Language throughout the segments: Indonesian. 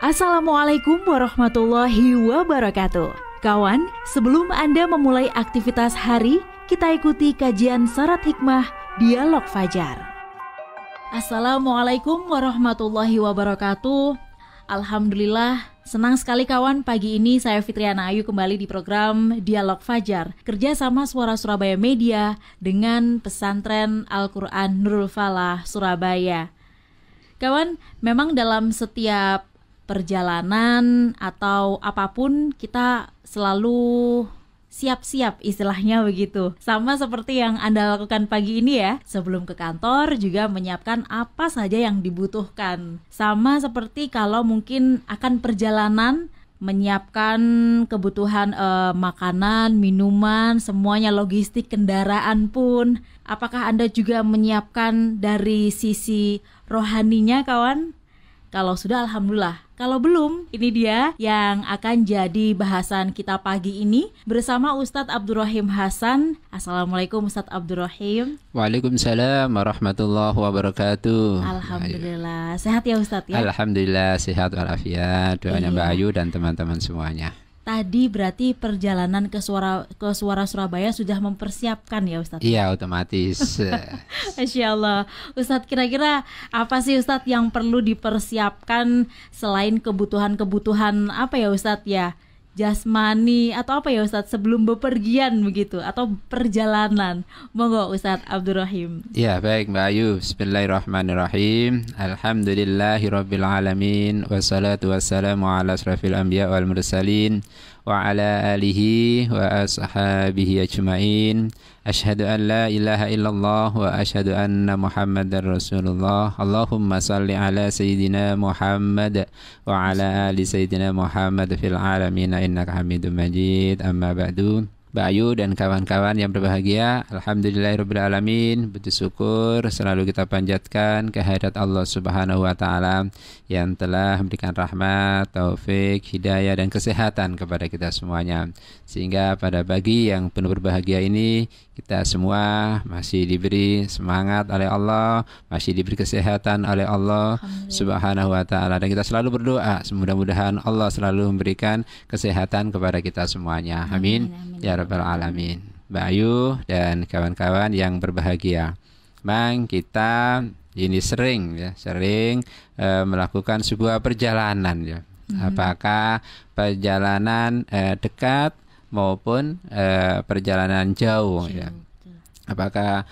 Assalamualaikum warahmatullahi wabarakatuh. Kawan, sebelum Anda memulai aktivitas hari, kita ikuti kajian Syarat Hikmah Dialog Fajar. Assalamualaikum warahmatullahi wabarakatuh. Alhamdulillah, senang sekali kawan, pagi ini saya Fitriana Ayu kembali di program Dialog Fajar kerjasama Suara Surabaya Media dengan Pesantren Al-Quran Nurul Falah Surabaya. Kawan, memang dalam setiap perjalanan atau apapun kita selalu siap-siap istilahnya begitu. Sama seperti yang Anda lakukan pagi ini ya. Sebelum ke kantor juga menyiapkan apa saja yang dibutuhkan. Sama seperti kalau mungkin akan perjalanan, menyiapkan kebutuhan makanan, minuman, semuanya, logistik kendaraan pun. Apakah Anda juga menyiapkan dari sisi rohaninya kawan? Kalau sudah, alhamdulillah. Kalau belum, ini dia yang akan jadi bahasan kita pagi ini bersama Ustadz Abdurrahim Hasan. Assalamualaikum Ustadz Abdurrahim. Waalaikumsalam warahmatullahi wabarakatuh. Alhamdulillah. Sehat ya Ustadz ya? Alhamdulillah sehat walafiat. Doanya Mbak Ayu dan teman-teman semuanya. Tadi berarti perjalanan ke Suara Surabaya sudah mempersiapkan ya Ustadz? Iya, otomatis. Masya Allah. Ustadz, kira-kira apa sih Ustadz yang perlu dipersiapkan selain kebutuhan-kebutuhan apa ya Ustadz ya? Jasmani atau apa ya Ustadz sebelum bepergian begitu atau perjalanan? Monggo Ustadz Abdurrahim. Ya, baik Mbak Ayu. Bismillahirrahmanirrahim. Alhamdulillahirabbil alamin wassalatu wassalamu ala asrafil anbiya wal mursalin wa ala alihi wa ashabihi ajmain. Asyhadu an la ilaha illallah wa asyhadu anna Muhammadar Rasulullah. Allahumma salli ala sayyidina Muhammad wa ala ali sayyidina Muhammad fil alamin innaka Hamidum Majid. Amma ba'du. Mbak Ayu dan kawan-kawan yang berbahagia, alhamdulillahirabbil alamin, bersyukur selalu kita panjatkan kehadirat Allah Subhanahu wa taala yang telah memberikan rahmat, taufik, hidayah dan kesehatan kepada kita semuanya. Sehingga pada pagi yang penuh berbahagia ini kita semua masih diberi semangat oleh Allah, masih diberi kesehatan oleh Allah Subhanahu wa taala, dan kita selalu berdoa mudah-mudahan Allah selalu memberikan kesehatan kepada kita semuanya. Amin. Ya Rabbal Alamin. Mbak Ayu dan kawan-kawan yang berbahagia, memang kita ini sering melakukan sebuah perjalanan ya. Apakah perjalanan dekat maupun perjalanan jauh ya. Apakah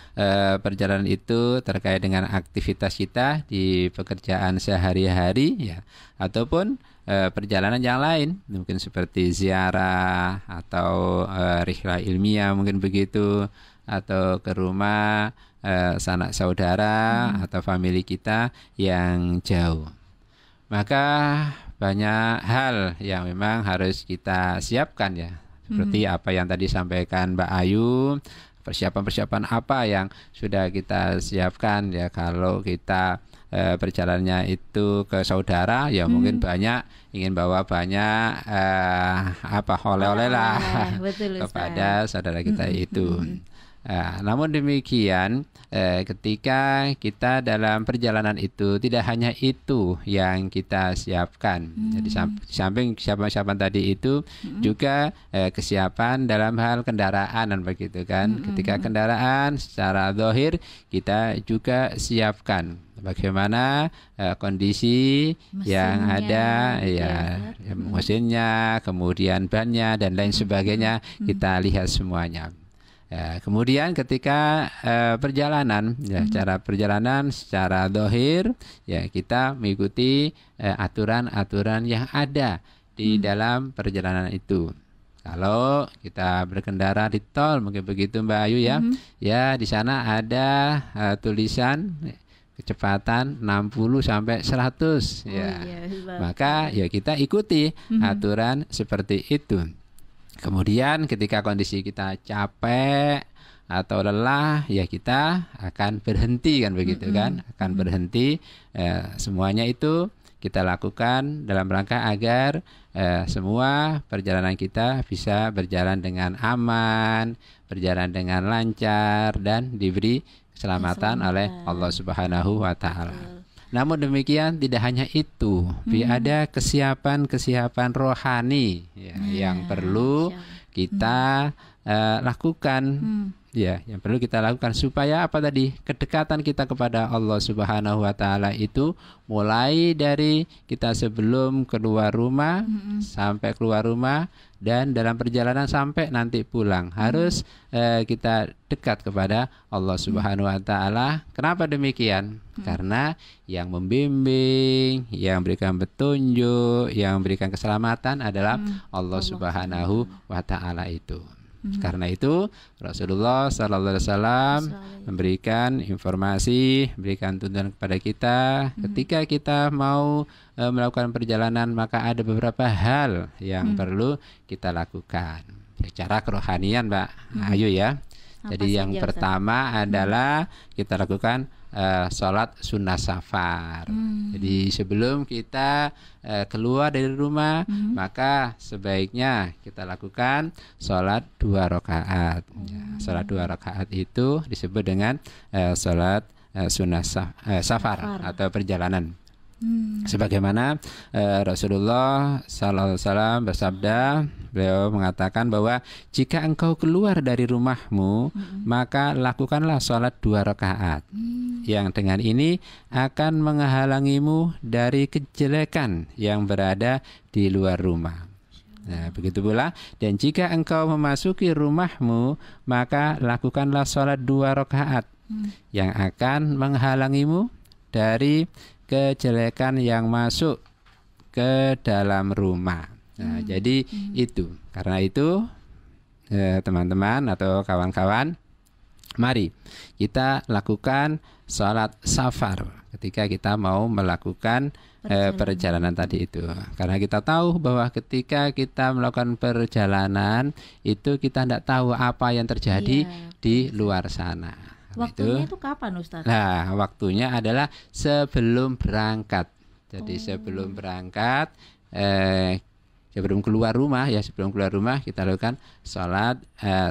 perjalanan itu terkait dengan aktivitas kita di pekerjaan sehari-hari ya, ataupun perjalanan yang lain, mungkin seperti ziarah atau rihlah ilmiah mungkin begitu, atau ke rumah sanak saudara atau famili kita yang jauh. Maka banyak hal yang memang harus kita siapkan ya, seperti apa yang tadi sampaikan Mbak Ayu. Persiapan-persiapan apa yang sudah kita siapkan ya, kalau kita perjalanannya itu ke saudara ya, mungkin banyak ingin bawa banyak oleh-oleh lah kepada saudara kita itu. Namun demikian ketika kita dalam perjalanan itu tidak hanya itu yang kita siapkan. Jadi samping kesiapan tadi itu juga kesiapan dalam hal kendaraan dan begitu kan. Ketika kendaraan secara zahir kita juga siapkan bagaimana kondisi mesinnya, yang ada ya, mesinnya, kemudian bannya dan lain sebagainya, kita lihat semuanya. Kemudian ketika perjalanan ya, cara perjalanan secara zahir ya, kita mengikuti aturan-aturan yang ada di dalam perjalanan itu. Kalau kita berkendara di tol mungkin begitu Mbak Ayu ya. Ya, di sana ada tulisan kecepatan 60 sampai 100 ya. Maka ya kita ikuti aturan seperti itu. Kemudian ketika kondisi kita capek atau lelah ya, kita akan berhenti kan begitu kan, akan berhenti. Semuanya itu kita lakukan dalam rangka agar semua perjalanan kita bisa berjalan dengan aman, berjalan dengan lancar dan diberi keselamatan oleh Allah Subhanahu wa taala. Namun demikian tidak hanya itu, ada kesiapan rohani ya, yang perlu kita lakukan. Ya, yang perlu kita lakukan supaya apa tadi? Kedekatan kita kepada Allah Subhanahu wa taala itu mulai dari kita sebelum keluar rumah sampai keluar rumah dan dalam perjalanan sampai nanti pulang. Harus kita dekat kepada Allah Subhanahu wa taala. Kenapa demikian? Karena yang membimbing, yang memberikan petunjuk, yang memberikan keselamatan adalah Allah Subhanahu wa taala itu. Karena itu Rasulullah Sallallahu Alaihi Wasallam memberikan informasi, memberikan tuntunan kepada kita ketika kita mau melakukan perjalanan, maka ada beberapa hal yang perlu kita lakukan secara kerohanian, Mbak Ayu ya. Jadi yang pertama adalah kita lakukan sholat sunnah safar. Jadi sebelum kita keluar dari rumah, maka sebaiknya kita lakukan sholat 2 rakaat. Sholat 2 rakaat itu disebut dengan sholat sunnah safar atau perjalanan. Sebagaimana Rasulullah Sallallahu Alaihi Wasallam bersabda, beliau mengatakan bahwa jika engkau keluar dari rumahmu, maka lakukanlah sholat 2 rakaat. Yang dengan ini akan menghalangimu dari kejelekan yang berada di luar rumah. Nah, begitu pula, dan jika engkau memasuki rumahmu, maka lakukanlah sholat 2 rakaat yang akan menghalangimu dari kejelekan yang masuk ke dalam rumah. Nah, jadi itu. Karena itu teman-teman atau kawan-kawan, mari kita lakukan sholat safar ketika kita mau melakukan perjalanan tadi itu. Karena kita tahu bahwa ketika kita melakukan perjalanan itu kita tidak tahu apa yang terjadi di luar sana. Waktunya itu kapan, Ustaz? Nah, waktunya adalah sebelum berangkat. Jadi sebelum berangkat, sebelum keluar rumah kita lakukan sholat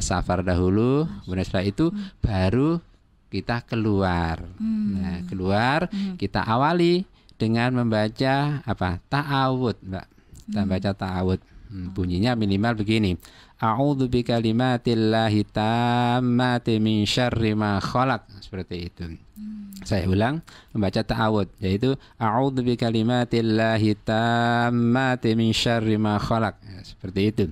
safar dahulu. Kemudian setelah itu baru kita keluar. Nah, keluar kita awali dengan membaca apa? Ta'awud, Mbak. Kita baca ta'awud. Bunyinya minimal begini. A'udzu bikalimatillahi tammati min syarri ma khalaq. Seperti itu. Saya ulang, membaca ta'awud, yaitu a'udzu bikalimatillahi tammati min syarri ma khalaq. Seperti itu.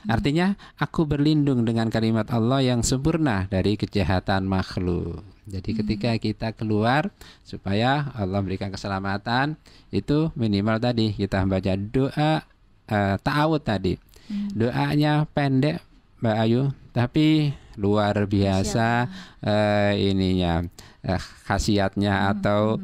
Artinya aku berlindung dengan kalimat Allah yang sempurna dari kejahatan makhluk. Jadi ketika kita keluar supaya Allah memberikan keselamatan, itu minimal tadi kita membaca doa ta'awud tadi. Doanya pendek, Mbak Ayu, tapi luar biasa khasiatnya atau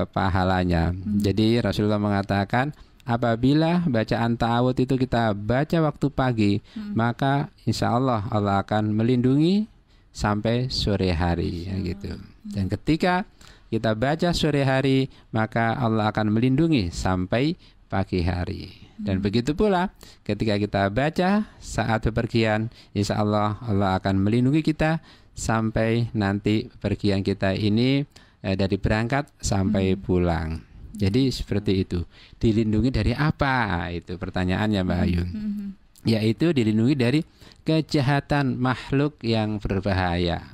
pahalanya. Jadi Rasulullah mengatakan apabila bacaan ta'awud itu kita baca waktu pagi, maka insya Allah Allah akan melindungi sampai sore hari gitu. Dan ketika kita baca sore hari, maka Allah akan melindungi sampai pagi hari. Dan begitu pula ketika kita baca saat bepergian, insya Allah Allah akan melindungi kita sampai nanti bepergian kita ini dari berangkat sampai pulang. Jadi seperti itu. Dilindungi dari apa? Itu pertanyaannya, Mbak Ayu. Yaitu dilindungi dari kejahatan makhluk yang berbahaya.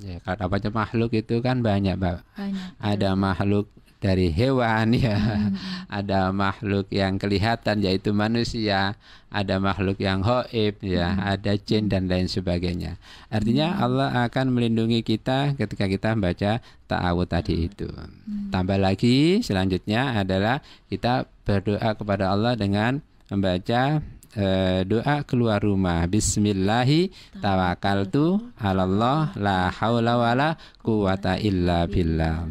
Ya, kalau apa makhluk itu kan banyak, Mbak. Ada makhluk dari hewan ada makhluk yang kelihatan yaitu manusia, ada makhluk yang gaib ada jin dan lain sebagainya. Artinya Allah akan melindungi kita ketika kita membaca ta'awud tadi itu. Tambah lagi selanjutnya adalah kita berdoa kepada Allah dengan membaca doa keluar rumah. Bismillahi tawakkaltu 'alallah la haula wala quwata illa billah.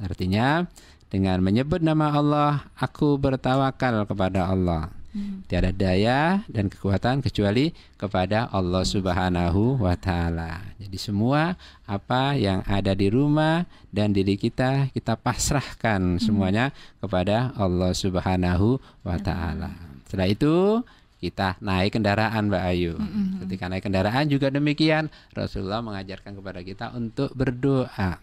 Artinya dengan menyebut nama Allah, aku bertawakal kepada Allah. Tiada daya dan kekuatan kecuali kepada Allah Subhanahu wa taala. Jadi semua apa yang ada di rumah dan diri kita pasrahkan semuanya kepada Allah Subhanahu wa taala. Setelah itu kita naik kendaraan, Mbak Ayu. Ketika naik kendaraan juga demikian, Rasulullah mengajarkan kepada kita untuk berdoa.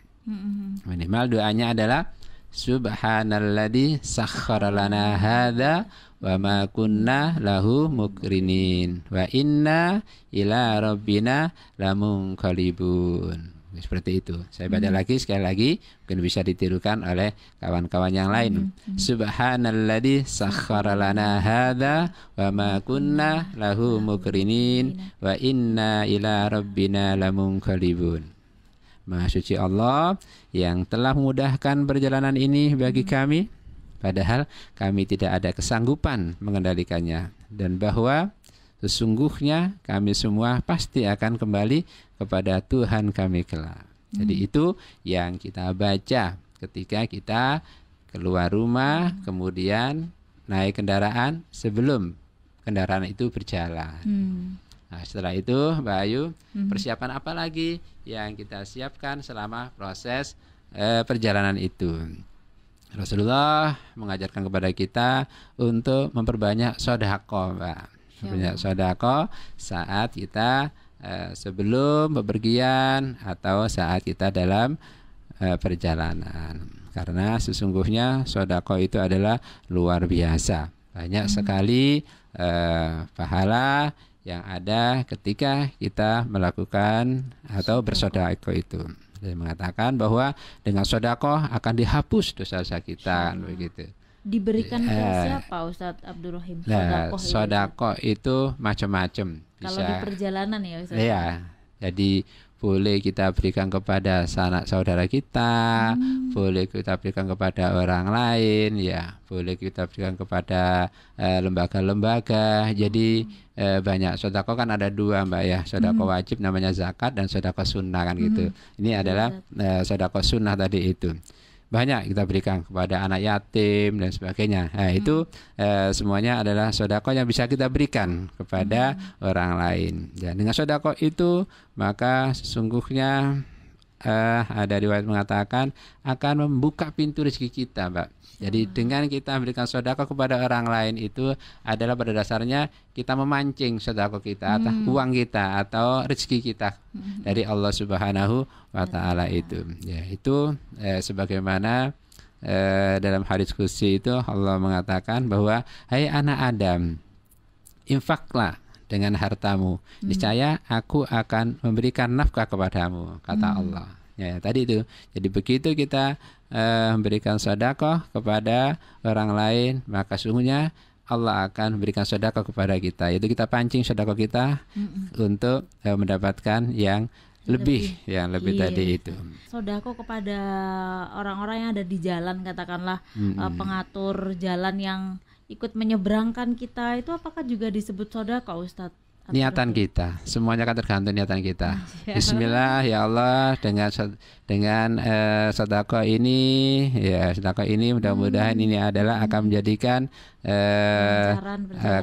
Minimal doanya adalah subhanalladzi sakhkhara lana hadza wa ma kunna lahu muqrinin wa inna ila rabbina lamunqalibun. Seperti itu. Saya baca lagi sekali lagi, mungkin bisa ditirukan oleh kawan-kawan yang lain. Subhanalladzi sakhkhara lana hadza wa ma kunna lahu muqrinin wa inna ila rabbina lamunqalibun. Maha suci Allah yang telah memudahkan perjalanan ini bagi kami, padahal kami tidak ada kesanggupan mengendalikannya, dan bahwa sesungguhnya kami semua pasti akan kembali kepada Tuhan kami kelak. Jadi itu yang kita baca ketika kita keluar rumah, kemudian naik kendaraan sebelum kendaraan itu berjalan. Nah, setelah itu Mbak Ayu, persiapan apa lagi yang kita siapkan selama proses perjalanan itu? Rasulullah mengajarkan kepada kita untuk memperbanyak sedekah, Mbak. Memperbanyak sedekah saat kita sebelum bepergian atau saat kita dalam perjalanan. Karena sesungguhnya sedekah itu adalah luar biasa. Banyak sekali pahala yang ada ketika kita melakukan atau bersedekah itu. Dia mengatakan bahwa dengan sedekah akan dihapus dosa-dosa kita, begitu. Diberikan ke siapa, Ustadz Abdul Rahim? Nah, sedekah itu macam-macam. Kalau di perjalanan ya, Ustadz. Iya. Jadi boleh kita berikan kepada sanak saudara kita, boleh kita berikan kepada orang lain, ya, boleh kita berikan kepada lembaga-lembaga. Jadi banyak. Sedekah kan ada dua, Mbak, ya. Sedekah wajib namanya zakat, dan sedekah sunnah kan gitu. Ini adalah sedekah sunnah tadi itu. Banyak kita berikan kepada anak yatim dan sebagainya. Nah, itu semuanya adalah sedekah yang bisa kita berikan kepada orang lain. Dan dengan sedekah itu maka sesungguhnya ada riwayat mengatakan akan membuka pintu rezeki kita, Mbak. Jadi dengan kita memberikan sedekah kepada orang lain itu adalah pada dasarnya kita memancing sedekah kita atau uang kita atau rezeki kita dari Allah Subhanahu wa taala itu. Ya, itu sebagaimana dalam hadis qudsi itu Allah mengatakan bahwa hai anak Adam, infaklah dengan hartamu, niscaya aku akan memberikan nafkah kepadamu, kata Allah. Ya, tadi itu. Jadi begitu kita memberikan sedekah kepada orang lain, maka sungguhnya Allah akan memberikan sedekah kepada kita. Itu kita pancing sedekah kita untuk mendapatkan yang lebih tadi itu. Sedekah kepada orang-orang yang ada di jalan, katakanlah pengatur jalan yang ikut menyeberangkan kita, itu apakah juga disebut sedekah, Ustadz? Niatan kita, semuanya kan tergantung niatan kita. Bismillah ya Allah, dengan sedekah ini, ya sedekah ini mudah-mudahan ini adalah akan menjadikan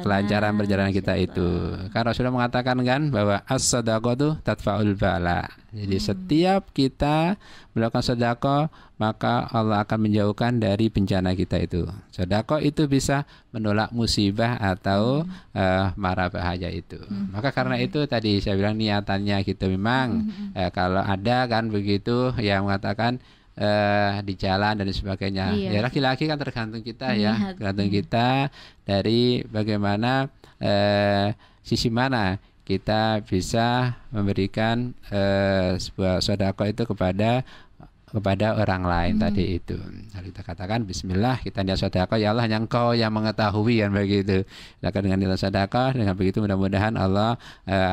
kelancaran perjalanan kita itu. Karena Rasulullah mengatakan kan bahwa as-sadaqatu tadfa'ul bala. Jadi setiap kita melakukan sedekah, maka Allah akan menjauhkan dari bencana kita itu. Sedekah itu bisa menolak musibah atau mara bahaya itu. Maka karena itu tadi saya bilang niatannya gitu memang kalau ada kan begitu yang mengatakan di jalan dan sebagainya. Ya laki-laki kan tergantung kita ya, tergantung kita dari bagaimana sisi mana kita bisa memberikan sebuah sedekah itu kepada orang lain tadi itu. Lalu kita katakan Bismillah, kita niat sedekah, ya Allah yang Engkau yang mengetahui kan begitu. Maka dengan niat sedekah, dengan begitu mudah-mudahan Allah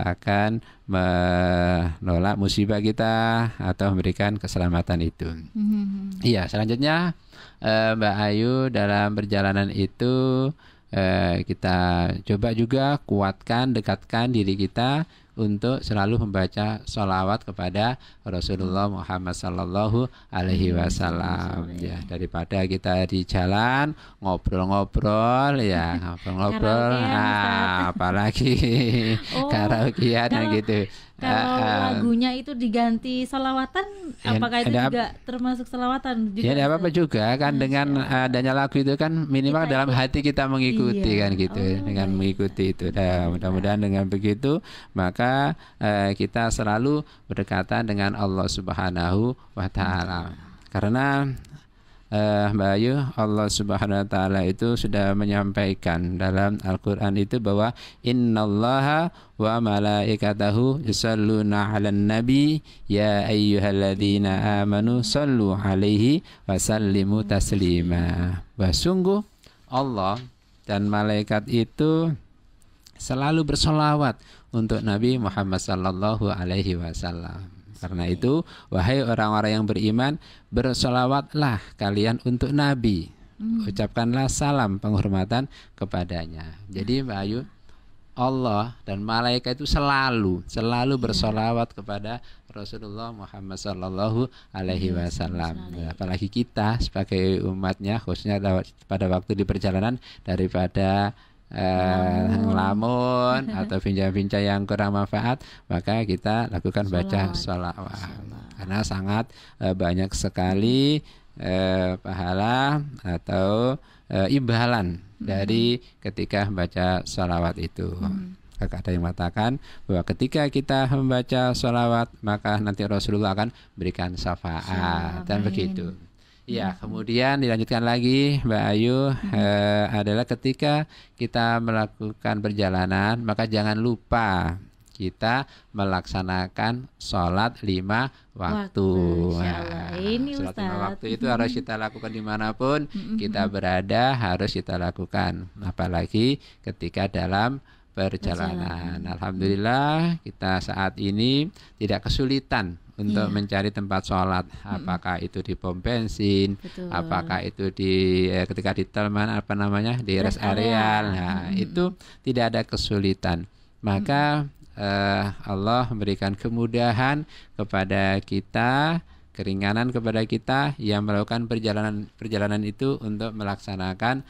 akan menolak musibah kita atau memberikan keselamatan itu. Iya, selanjutnya Mbak Ayu, dalam perjalanan itu kita coba juga kuatkan, dekatkan diri kita untuk selalu membaca sholawat kepada Rasulullah Muhammad Sallallahu Alaihi Wasallam. Ya, daripada kita di jalan ngobrol-ngobrol, ya ngobrol-ngobrol, apalagi karaokean dan gitu. Kalau lagunya itu diganti sholawatan, apakah itu juga termasuk sholawatan? Ya, tidak apa-apa juga kan. Dengan adanya lagu itu kan minimal kita dalam hati kita mengikuti kan gitu, dengan mengikuti itu. Nah, mudah-mudahan dengan begitu maka kita selalu berdekatan dengan Allah Subhanahu wa taala. Karena Mbak Ayu, Allah Subhanahu wa taala itu sudah menyampaikan dalam Al-Qur'an itu bahwa innallaha wa malaikatahu yusalluna 'alan nabi ya ayyuhalladzina amanu sallu 'alaihi wa sallimu taslima. Sungguh Allah dan malaikat itu selalu bersolawat untuk Nabi Muhammad sallallahu alaihi wasallam. Karena itu, wahai orang-orang yang beriman, bersolawatlah kalian untuk Nabi. Ucapkanlah salam penghormatan kepadanya. Jadi Mbak Ayu, Allah dan malaikat itu selalu bersolawat kepada Rasulullah Muhammad sallallahu alaihi wasallam. Apalagi kita sebagai umatnya, khususnya pada waktu di perjalanan, daripada ngelamun atau bincang-bincang yang kurang manfaat, maka kita lakukan baca sholawat karena sangat banyak sekali pahala atau imbalan dari ketika membaca sholawat itu. Ada yang mengatakan bahwa ketika kita membaca sholawat maka nanti Rasulullah akan berikan syafaat dan begitu. Ya, kemudian dilanjutkan lagi Mbak Ayu, adalah ketika kita melakukan perjalanan maka jangan lupa kita melaksanakan sholat 5 waktu. Sholat 5 waktu itu harus kita lakukan dimanapun kita berada, harus kita lakukan, apalagi ketika dalam perjalanan. Alhamdulillah kita saat ini tidak kesulitan untuk mencari tempat sholat, apakah itu di pom bensin, apakah itu di ketika di teman di rest area. Nah, itu tidak ada kesulitan. Maka Allah memberikan kemudahan kepada kita, keringanan kepada kita yang melakukan perjalanan itu untuk melaksanakan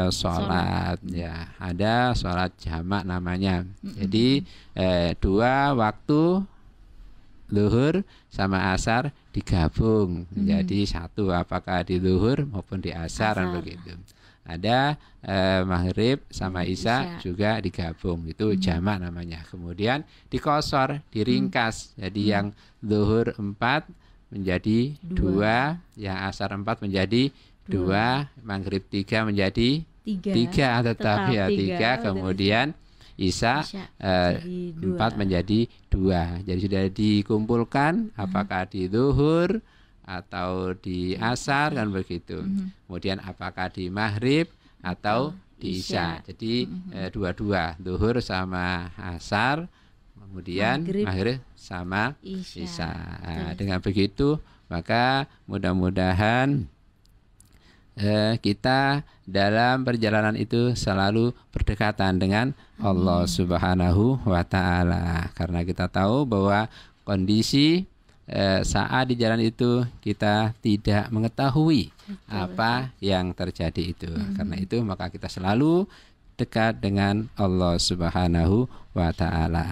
sholat. Ya, ada sholat jamak namanya. Jadi 2 waktu Zuhur sama asar digabung menjadi satu, apakah di zuhur maupun di asar. Begitu. Ada maghrib sama isya juga digabung, itu jamak namanya. Kemudian dikosor, diringkas, jadi yang zuhur 4 menjadi 2, yang asar 4 menjadi 2, maghrib 3 menjadi 3, tetap ya 3, kemudian Isya 4 menjadi 2. Jadi sudah dikumpulkan apakah di zuhur atau di asar kan begitu. Kemudian apakah di maghrib atau di isya. Jadi dua-dua, zuhur sama asar, kemudian maghrib sama isya. Nah, dengan begitu maka mudah-mudahan kita dalam perjalanan itu selalu berdekatan dengan Allah Subhanahu wa taala, karena kita tahu bahwa kondisi saat di jalan itu kita tidak mengetahui apa yang terjadi itu. Karena itu maka kita selalu dekat dengan Allah Subhanahu wa taala.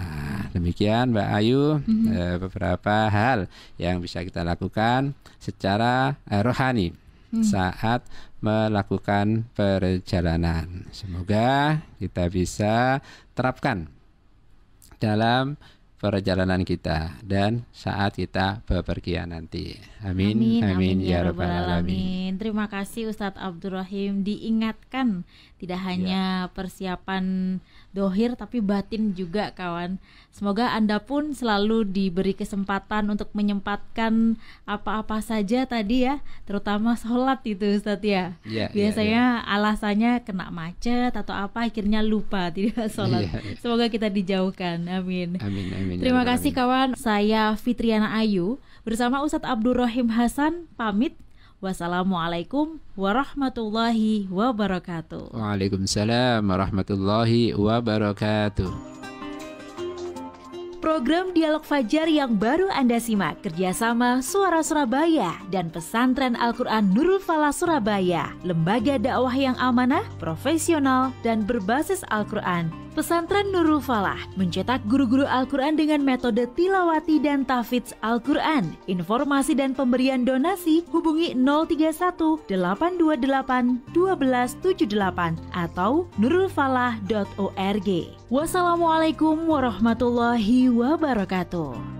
Demikian Mbak Ayu, beberapa hal yang bisa kita lakukan secara rohani saat melakukan perjalanan. Semoga kita bisa terapkan dalam perjalanan kita dan saat kita bepergian nanti. Amin. Amin ya rabbal alamin. Terima kasih Ustadz Abdul Rahim, diingatkan tidak hanya persiapan dohir tapi batin juga kawan. Semoga Anda pun selalu diberi kesempatan untuk menyempatkan apa-apa saja tadi ya, terutama sholat itu Ustadz ya. Biasanya alasannya kena macet atau apa akhirnya lupa tidak sholat. Semoga kita dijauhkan. Amin. Amin. Terima kasih kawan. Saya Fitriana Ayu bersama Ustadz Abdul Rahim Hasan pamit. Wassalamualaikum warahmatullahi wabarakatuh. Waalaikumsalam warahmatullahi wabarakatuh. Program Dialog Fajar yang baru Anda simak kerjasama Suara Surabaya dan Pesantren Al-Quran Nurul Falah Surabaya, lembaga dakwah yang amanah, profesional, dan berbasis Al-Quran. Pesantren Nurul Falah mencetak guru-guru Al-Quran dengan metode tilawati dan tahfidz Al-Quran. Informasi dan pemberian donasi hubungi 031 828 1278 atau nurulfalah.org. Wassalamualaikum warahmatullahi wabarakatuh.